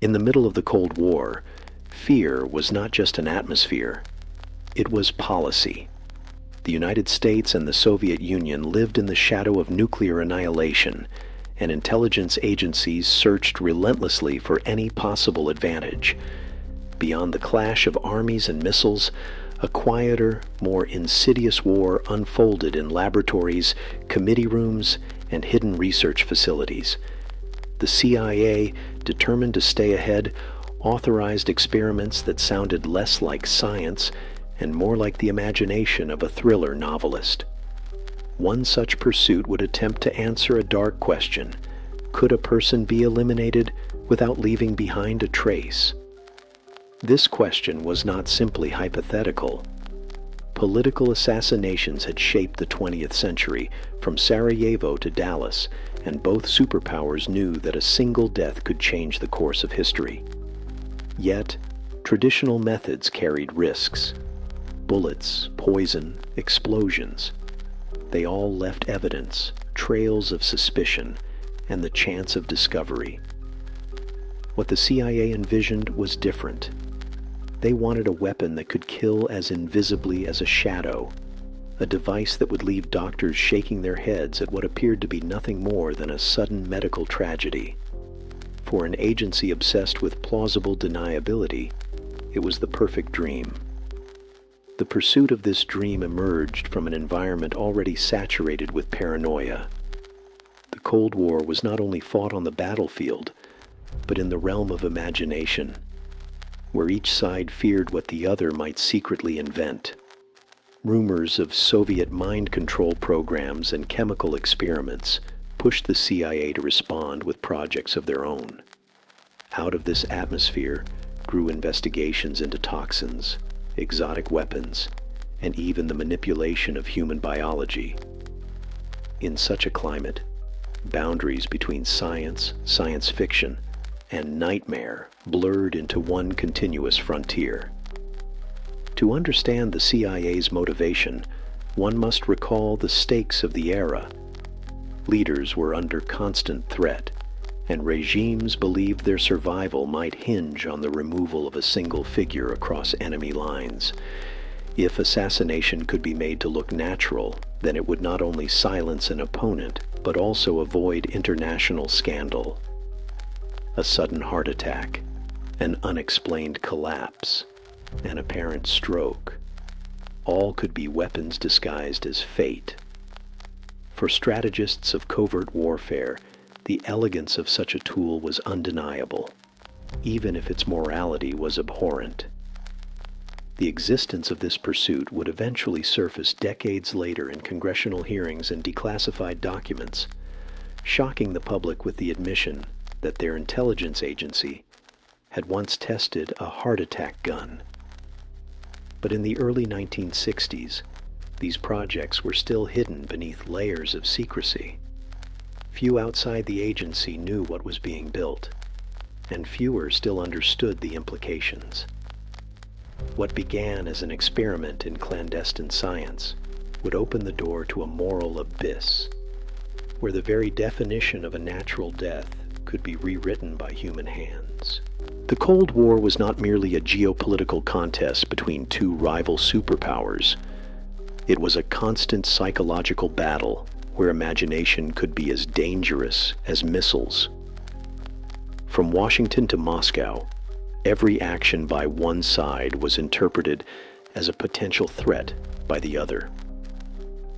In the middle of the Cold War, fear was not just an atmosphere, it was policy. The United States and the Soviet Union lived in the shadow of nuclear annihilation, and intelligence agencies searched relentlessly for any possible advantage. Beyond the clash of armies and missiles, a quieter, more insidious war unfolded in laboratories, committee rooms, and hidden research facilities. The CIA, determined to stay ahead, authorized experiments that sounded less like science and more like the imagination of a thriller novelist. One such pursuit would attempt to answer a dark question: could a person be eliminated without leaving behind a trace? This question was not simply hypothetical. Political assassinations had shaped the 20th century, from Sarajevo to Dallas, and both superpowers knew that a single death could change the course of history. Yet, traditional methods carried risks. Bullets, poison, explosions. They all left evidence, trails of suspicion, and the chance of discovery. What the CIA envisioned was different. They wanted a weapon that could kill as invisibly as a shadow, a device that would leave doctors shaking their heads at what appeared to be nothing more than a sudden medical tragedy. For an agency obsessed with plausible deniability, it was the perfect dream. The pursuit of this dream emerged from an environment already saturated with paranoia. The Cold War was not only fought on the battlefield, but in the realm of imagination, where each side feared what the other might secretly invent. Rumors of Soviet mind control programs and chemical experiments pushed the CIA to respond with projects of their own. Out of this atmosphere grew investigations into toxins, exotic weapons, and even the manipulation of human biology. In such a climate, boundaries between science, science fiction, and nightmare blurred into one continuous frontier. To understand the CIA's motivation, one must recall the stakes of the era. Leaders were under constant threat, and regimes believed their survival might hinge on the removal of a single figure across enemy lines. If assassination could be made to look natural, then it would not only silence an opponent, but also avoid international scandal. A sudden heart attack, an unexplained collapse, an apparent stroke, all could be weapons disguised as fate. For strategists of covert warfare, the elegance of such a tool was undeniable, even if its morality was abhorrent. The existence of this pursuit would eventually surface decades later in congressional hearings and declassified documents, shocking the public with the admission that their intelligence agency had once tested a heart attack gun. But in the early 1960s, these projects were still hidden beneath layers of secrecy. Few outside the agency knew what was being built, and fewer still understood the implications. What began as an experiment in clandestine science would open the door to a moral abyss, where the very definition of a natural death could be rewritten by human hands. The Cold War was not merely a geopolitical contest between two rival superpowers. It was a constant psychological battle where imagination could be as dangerous as missiles. From Washington to Moscow, every action by one side was interpreted as a potential threat by the other.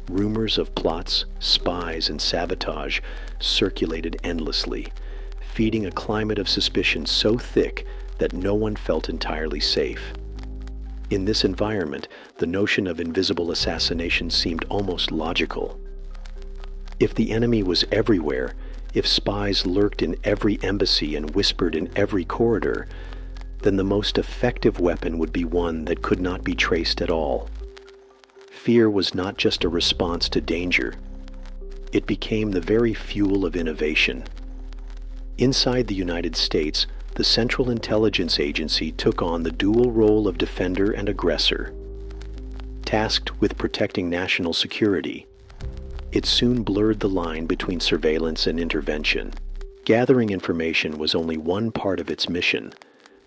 Rumors of plots, spies, and sabotage circulated endlessly, feeding a climate of suspicion so thick that no one felt entirely safe. In this environment, the notion of invisible assassination seemed almost logical. If the enemy was everywhere, if spies lurked in every embassy and whispered in every corridor, then the most effective weapon would be one that could not be traced at all. Fear was not just a response to danger. It became the very fuel of innovation. Inside the United States, the Central Intelligence Agency took on the dual role of defender and aggressor. Tasked with protecting national security, it soon blurred the line between surveillance and intervention. Gathering information was only one part of its mission.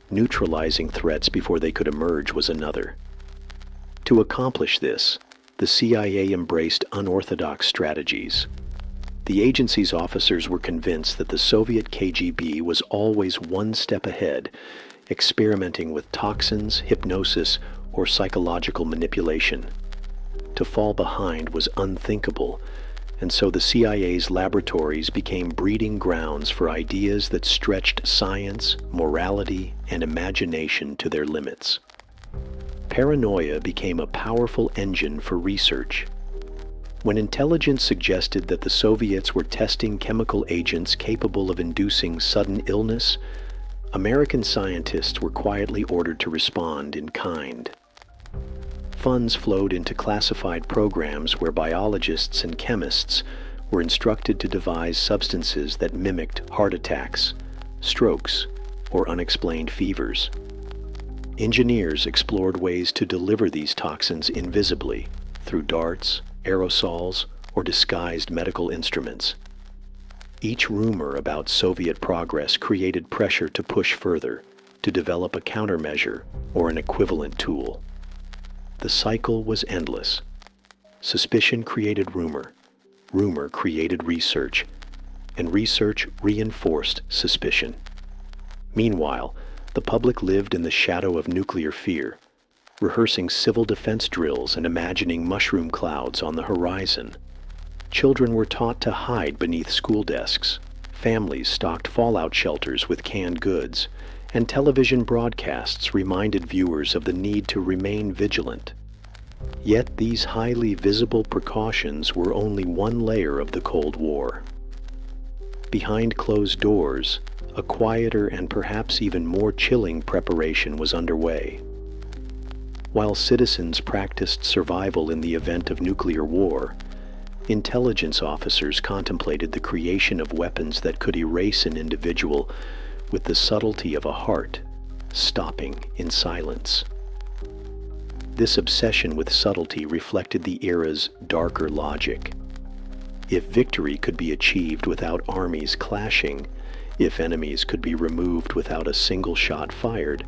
Neutralizing threats before they could emerge was another. To accomplish this, the CIA embraced unorthodox strategies. The agency's officers were convinced that the Soviet KGB was always one step ahead, experimenting with toxins, hypnosis, or psychological manipulation. To fall behind was unthinkable, and so the CIA's laboratories became breeding grounds for ideas that stretched science, morality, and imagination to their limits. Paranoia became a powerful engine for research. When intelligence suggested that the Soviets were testing chemical agents capable of inducing sudden illness, American scientists were quietly ordered to respond in kind. Funds flowed into classified programs where biologists and chemists were instructed to devise substances that mimicked heart attacks, strokes, or unexplained fevers. Engineers explored ways to deliver these toxins invisibly through darts, aerosols, or disguised medical instruments. Each rumor about Soviet progress created pressure to push further, to develop a countermeasure or an equivalent tool. The cycle was endless. Suspicion created rumor, rumor created research, and research reinforced suspicion. Meanwhile, the public lived in the shadow of nuclear fear, rehearsing civil defense drills and imagining mushroom clouds on the horizon. Children were taught to hide beneath school desks. Families stocked fallout shelters with canned goods, and television broadcasts reminded viewers of the need to remain vigilant. Yet these highly visible precautions were only one layer of the Cold War. Behind closed doors, a quieter and perhaps even more chilling preparation was underway. While citizens practiced survival in the event of nuclear war, intelligence officers contemplated the creation of weapons that could erase an individual with the subtlety of a heart, stopping in silence. This obsession with subtlety reflected the era's darker logic. If victory could be achieved without armies clashing, if enemies could be removed without a single shot fired,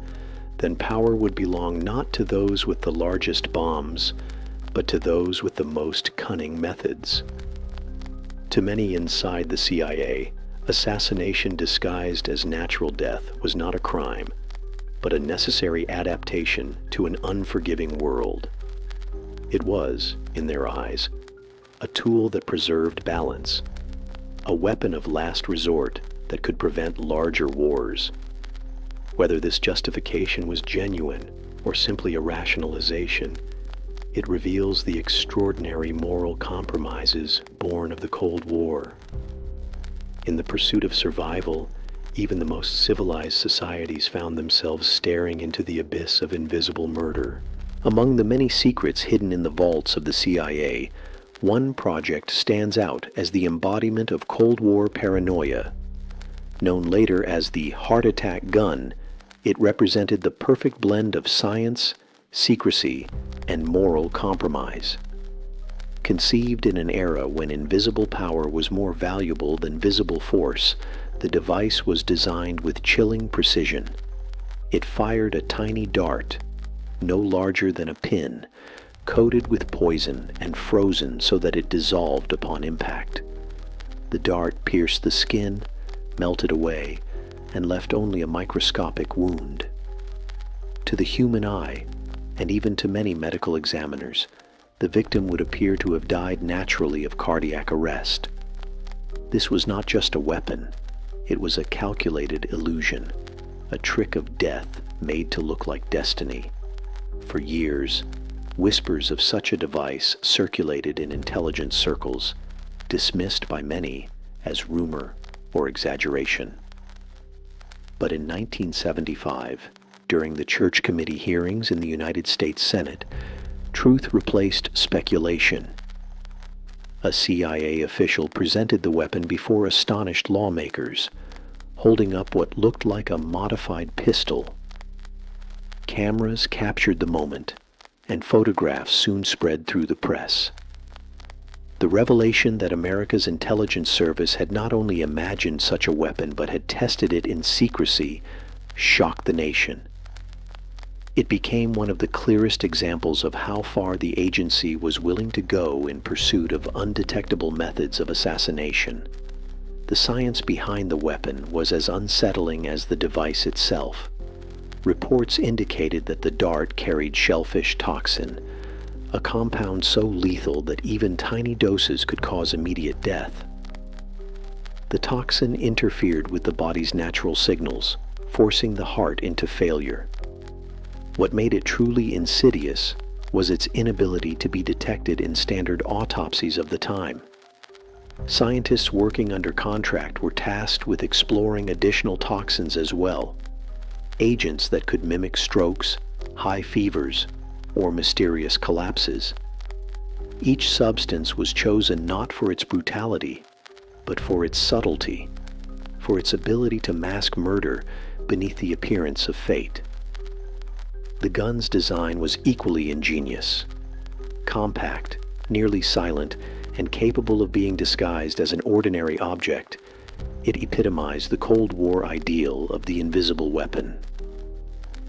then power would belong not to those with the largest bombs, but to those with the most cunning methods. To many inside the CIA, assassination disguised as natural death was not a crime, but a necessary adaptation to an unforgiving world. It was, in their eyes, a tool that preserved balance, a weapon of last resort that could prevent larger wars. Whether this justification was genuine or simply a rationalization, it reveals the extraordinary moral compromises born of the Cold War. In the pursuit of survival, even the most civilized societies found themselves staring into the abyss of invisible murder. Among the many secrets hidden in the vaults of the CIA, one project stands out as the embodiment of Cold War paranoia. Known later as the heart attack gun, it represented the perfect blend of science, secrecy, and moral compromise. Conceived in an era when invisible power was more valuable than visible force, the device was designed with chilling precision. It fired a tiny dart, no larger than a pin, coated with poison and frozen so that it dissolved upon impact. The dart pierced the skin, melted away, and left only a microscopic wound. To the human eye, and even to many medical examiners, the victim would appear to have died naturally of cardiac arrest. This was not just a weapon, it was a calculated illusion, a trick of death made to look like destiny. For years, whispers of such a device circulated in intelligence circles, dismissed by many as rumor or exaggeration. But in 1975, during the Church Committee hearings in the United States Senate, truth replaced speculation. A CIA official presented the weapon before astonished lawmakers, holding up what looked like a modified pistol. Cameras captured the moment, and photographs soon spread through the press. The revelation that America's intelligence service had not only imagined such a weapon but had tested it in secrecy shocked the nation. It became one of the clearest examples of how far the agency was willing to go in pursuit of undetectable methods of assassination. The science behind the weapon was as unsettling as the device itself. Reports indicated that the dart carried shellfish toxin, a compound so lethal that even tiny doses could cause immediate death. The toxin interfered with the body's natural signals, forcing the heart into failure. What made it truly insidious was its inability to be detected in standard autopsies of the time. Scientists working under contract were tasked with exploring additional toxins as well, agents that could mimic strokes, high fevers, or mysterious collapses. Each substance was chosen not for its brutality, but for its subtlety, for its ability to mask murder beneath the appearance of fate. The gun's design was equally ingenious. Compact, nearly silent, and capable of being disguised as an ordinary object, it epitomized the Cold War ideal of the invisible weapon.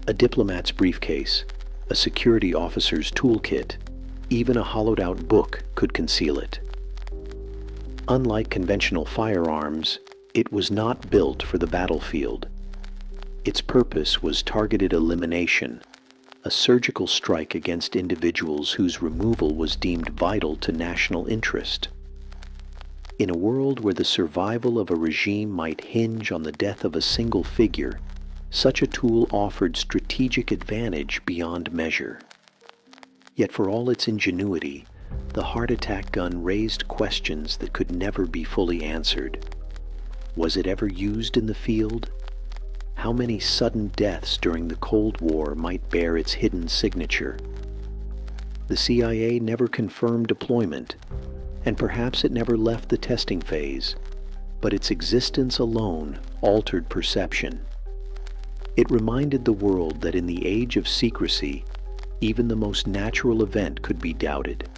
A diplomat's briefcase, a security officer's toolkit, even a hollowed-out book could conceal it. Unlike conventional firearms, it was not built for the battlefield. Its purpose was targeted elimination, a surgical strike against individuals whose removal was deemed vital to national interest. In a world where the survival of a regime might hinge on the death of a single figure, such a tool offered strategic advantage beyond measure. Yet for all its ingenuity, the heart attack gun raised questions that could never be fully answered. Was it ever used in the field? How many sudden deaths during the Cold War might bear its hidden signature? The CIA never confirmed deployment, and perhaps it never left the testing phase, but its existence alone altered perception. It reminded the world that in the age of secrecy, even the most natural event could be doubted.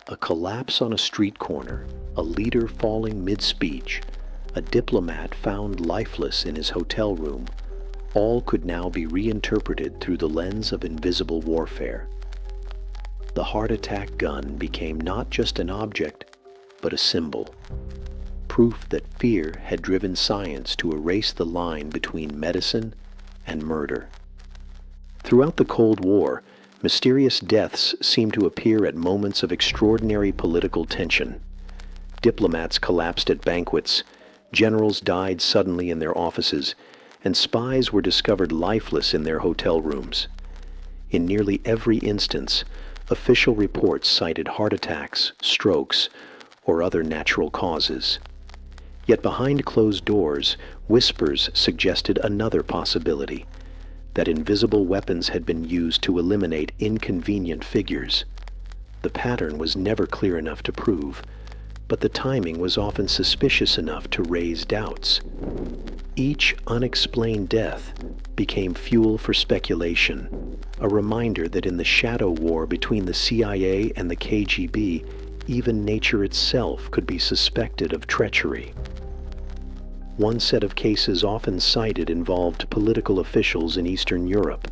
A collapse on a street corner, a leader falling mid-speech, a diplomat found lifeless in his hotel room, all could now be reinterpreted through the lens of invisible warfare. The heart attack gun became not just an object, but a symbol. Proof that fear had driven science to erase the line between medicine and murder. Throughout the Cold War, mysterious deaths seemed to appear at moments of extraordinary political tension. Diplomats collapsed at banquets, generals died suddenly in their offices, and spies were discovered lifeless in their hotel rooms. In nearly every instance, official reports cited heart attacks, strokes, or other natural causes. Yet behind closed doors, whispers suggested another possibility, that invisible weapons had been used to eliminate inconvenient figures. The pattern was never clear enough to prove, but the timing was often suspicious enough to raise doubts. Each unexplained death became fuel for speculation, a reminder that in the shadow war between the CIA and the KGB, even nature itself could be suspected of treachery. One set of cases often cited involved political officials in Eastern Europe.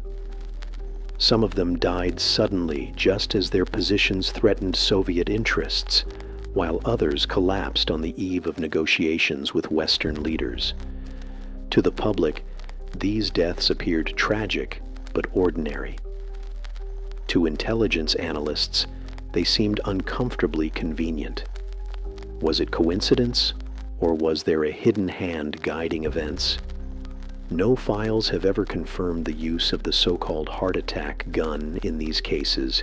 Some of them died suddenly just as their positions threatened Soviet interests, while others collapsed on the eve of negotiations with Western leaders. To the public, these deaths appeared tragic but ordinary. To intelligence analysts, they seemed uncomfortably convenient. Was it coincidence, or was there a hidden hand guiding events? No files have ever confirmed the use of the so-called heart attack gun in these cases,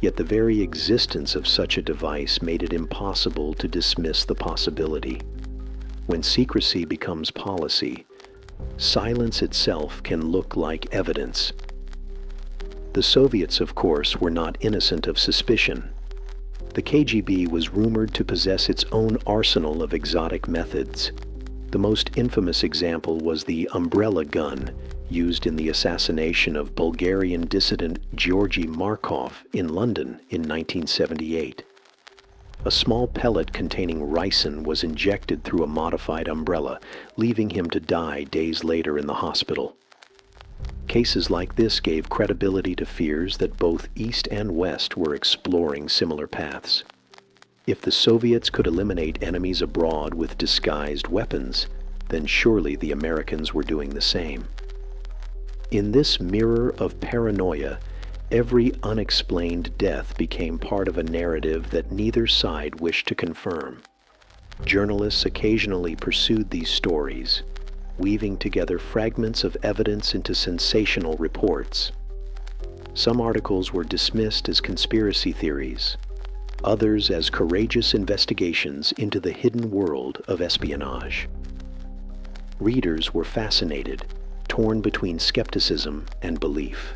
yet the very existence of such a device made it impossible to dismiss the possibility. When secrecy becomes policy, silence itself can look like evidence. The Soviets, of course, were not innocent of suspicion. The KGB was rumored to possess its own arsenal of exotic methods. The most infamous example was the umbrella gun used in the assassination of Bulgarian dissident Georgy Markov in London in 1978. A small pellet containing ricin was injected through a modified umbrella, leaving him to die days later in the hospital. Cases like this gave credibility to fears that both East and West were exploring similar paths. If the Soviets could eliminate enemies abroad with disguised weapons, then surely the Americans were doing the same. In this mirror of paranoia, every unexplained death became part of a narrative that neither side wished to confirm. Journalists occasionally pursued these stories, weaving together fragments of evidence into sensational reports. Some articles were dismissed as conspiracy theories, others as courageous investigations into the hidden world of espionage. Readers were fascinated, torn between skepticism and belief.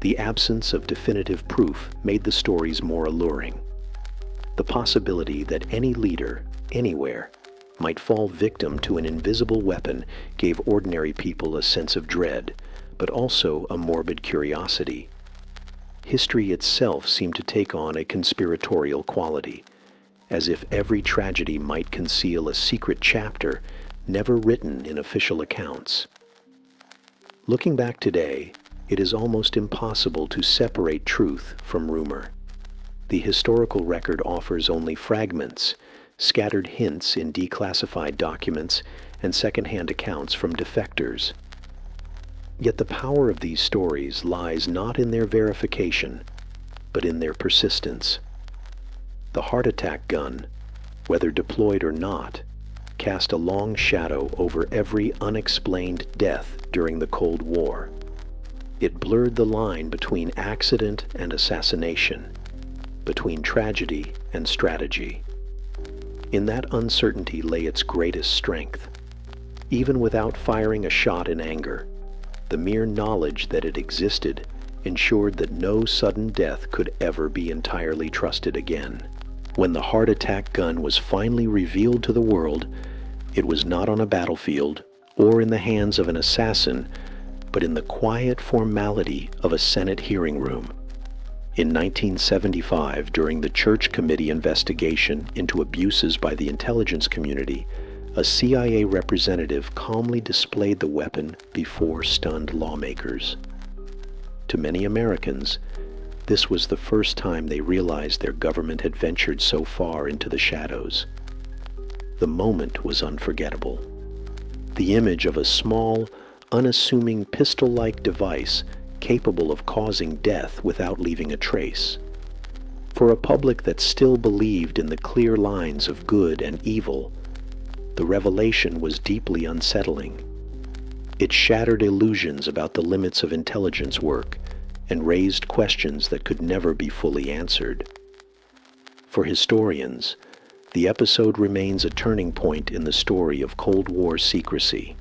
The absence of definitive proof made the stories more alluring. The possibility that any leader, anywhere, might fall victim to an invisible weapon gave ordinary people a sense of dread, but also a morbid curiosity. History itself seemed to take on a conspiratorial quality, as if every tragedy might conceal a secret chapter never written in official accounts. Looking back today, it is almost impossible to separate truth from rumor. The historical record offers only fragments, scattered hints in declassified documents, and second-hand accounts from defectors. Yet the power of these stories lies not in their verification, but in their persistence. The heart attack gun, whether deployed or not, cast a long shadow over every unexplained death during the Cold War. It blurred the line between accident and assassination, between tragedy and strategy. In that uncertainty lay its greatest strength. Even without firing a shot in anger, the mere knowledge that it existed ensured that no sudden death could ever be entirely trusted again. When the heart attack gun was finally revealed to the world, it was not on a battlefield or in the hands of an assassin, but in the quiet formality of a Senate hearing room. In 1975, during the Church Committee investigation into abuses by the intelligence community, a CIA representative calmly displayed the weapon before stunned lawmakers. To many Americans, this was the first time they realized their government had ventured so far into the shadows. The moment was unforgettable. The image of a small, unassuming pistol-like device capable of causing death without leaving a trace. For a public that still believed in the clear lines of good and evil, the revelation was deeply unsettling. It shattered illusions about the limits of intelligence work and raised questions that could never be fully answered. For historians, the episode remains a turning point in the story of Cold War secrecy.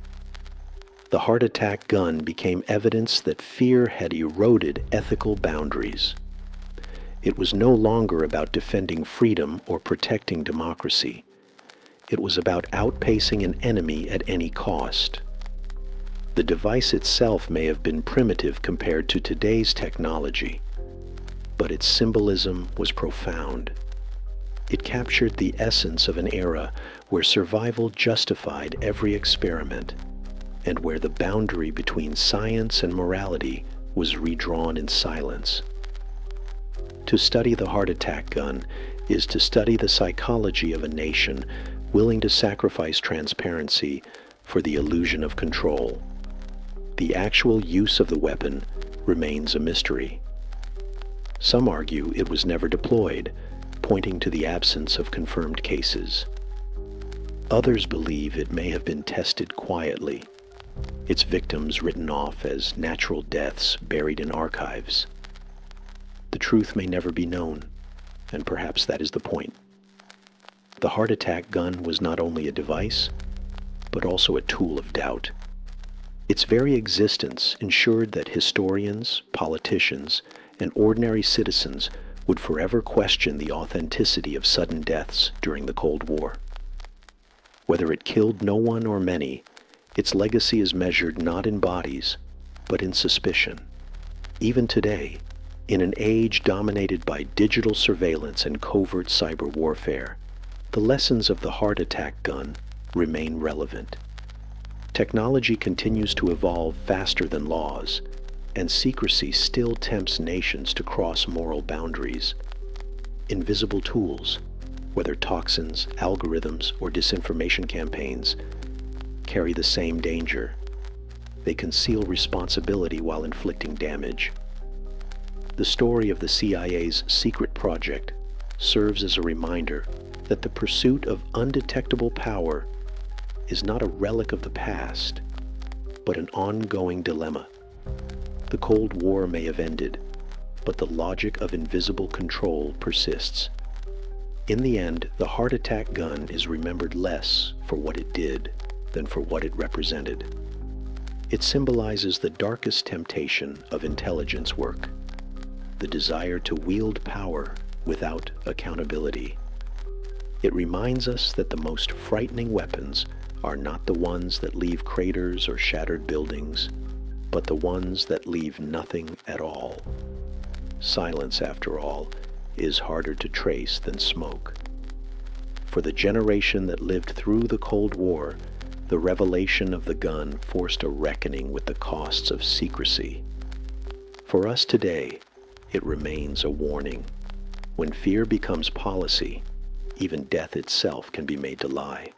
The heart attack gun became evidence that fear had eroded ethical boundaries. It was no longer about defending freedom or protecting democracy. It was about outpacing an enemy at any cost. The device itself may have been primitive compared to today's technology, but its symbolism was profound. It captured the essence of an era where survival justified every experiment, and where the boundary between science and morality was redrawn in silence. To study the heart attack gun is to study the psychology of a nation willing to sacrifice transparency for the illusion of control. The actual use of the weapon remains a mystery. Some argue it was never deployed, pointing to the absence of confirmed cases. Others believe it may have been tested quietly, its victims written off as natural deaths buried in archives. The truth may never be known, and perhaps that is the point. The heart attack gun was not only a device, but also a tool of doubt. Its very existence ensured that historians, politicians, and ordinary citizens would forever question the authenticity of sudden deaths during the Cold War. Whether it killed no one or many, its legacy is measured not in bodies, but in suspicion. Even today, In an age dominated by digital surveillance and covert cyber warfare, the lessons of the heart attack gun remain relevant. Technology continues to evolve faster than laws, and secrecy still tempts nations to cross moral boundaries. Invisible tools, whether toxins, algorithms, or disinformation campaigns, carry the same danger. They conceal responsibility while inflicting damage. The story of the CIA's secret project serves as a reminder that the pursuit of undetectable power is not a relic of the past, but an ongoing dilemma. The Cold War may have ended, but the logic of invisible control persists. In the end, the heart attack gun is remembered less for what it did than for what it represented. It symbolizes the darkest temptation of intelligence work, the desire to wield power without accountability. It reminds us that the most frightening weapons are not the ones that leave craters or shattered buildings, but the ones that leave nothing at all. Silence, after all, is harder to trace than smoke. For the generation that lived through the Cold War, the revelation of the gun forced a reckoning with the costs of secrecy. For us today, it remains a warning. When fear becomes policy, even death itself can be made to lie.